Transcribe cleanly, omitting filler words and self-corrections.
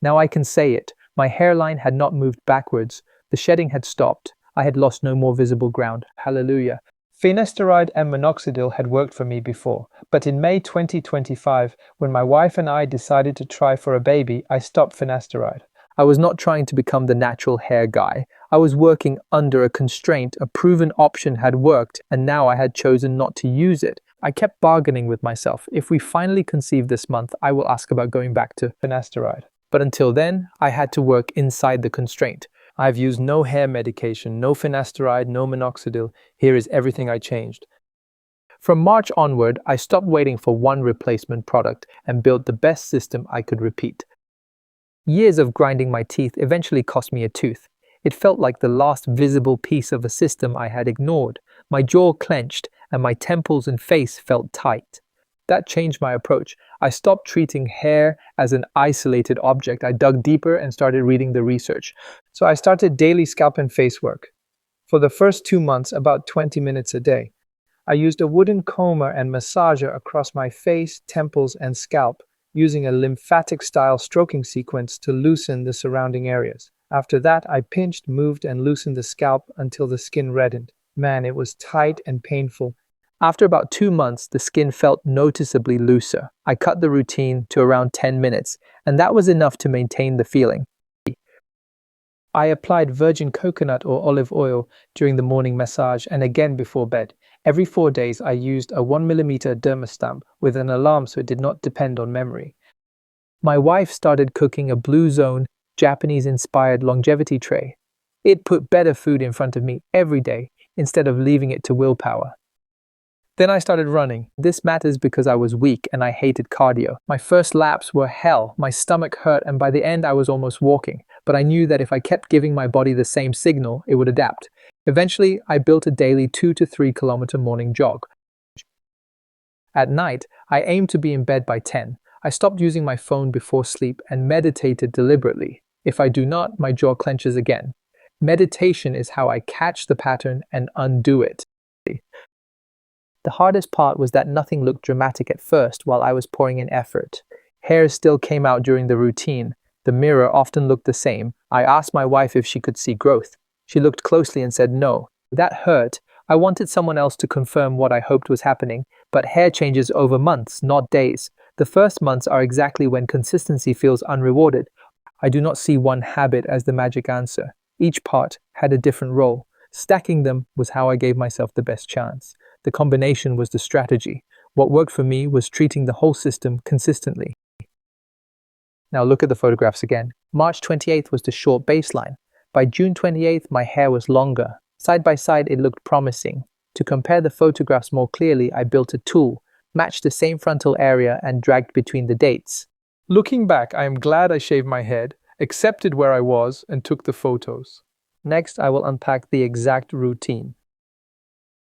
Now I can say it. My hairline had not moved backwards. The shedding had stopped. I had lost no more visible ground. Hallelujah. Finasteride and minoxidil had worked for me before, but in May 2025, when my wife and I decided to try for a baby, I stopped finasteride. I was not trying to become the natural hair guy. I was working under a constraint. A proven option had worked, and now I had chosen not to use it. I kept bargaining with myself. If we finally conceive this month, I will ask about going back to finasteride. But until then, I had to work inside the constraint. I've used no hair medication, no finasteride, no minoxidil. Here is everything I changed. From March onward, I stopped waiting for one replacement product and built the best system I could repeat. Years of grinding my teeth eventually cost me a tooth. It felt like the last visible piece of a system I had ignored. My jaw clenched and my temples and face felt tight. That changed my approach. I stopped treating hair as an isolated object. I dug deeper and started reading the research. So I started daily scalp and face work. For the first 2 months, about 20 minutes a day. I used a wooden comber and massager across my face, temples, and scalp, using a lymphatic-style stroking sequence to loosen the surrounding areas. After that, I pinched, moved, and loosened the scalp until the skin reddened. Man, it was tight and painful. After about 2 months, the skin felt noticeably looser. I cut the routine to around 10 minutes, and that was enough to maintain the feeling. I applied virgin coconut or olive oil during the morning massage and again before bed. Every 4 days, I used a 1-millimetre dermastamp with an alarm so it did not depend on memory. My wife started cooking a Blue Zone, Japanese-inspired longevity tray. It put better food in front of me every day instead of leaving it to willpower. Then I started running. This matters because I was weak and I hated cardio. My first laps were hell. My stomach hurt and by the end I was almost walking. But I knew that if I kept giving my body the same signal, it would adapt. Eventually, I built a daily 2 to 3 kilometre morning jog. At night, I aimed to be in bed by 10. I stopped using my phone before sleep and meditated deliberately. If I do not, my jaw clenches again. Meditation is how I catch the pattern and undo it. The hardest part was that nothing looked dramatic at first while I was pouring in effort. Hairs still came out during the routine. The mirror often looked the same. I asked my wife if she could see growth. She looked closely and said no. That hurt. I wanted someone else to confirm what I hoped was happening, but hair changes over months, not days. The first months are exactly when consistency feels unrewarded. I do not see one habit as the magic answer. Each part had a different role. Stacking them was how I gave myself the best chance. The combination was the strategy. What worked for me was treating the whole system consistently. Now look at the photographs again. March 28th was the short baseline. By June 28th, my hair was longer. Side by side, it looked promising. To compare the photographs more clearly, I built a tool, matched the same frontal area, and dragged between the dates. Looking back, I am glad I shaved my head, accepted where I was, and took the photos. Next, I will unpack the exact routine.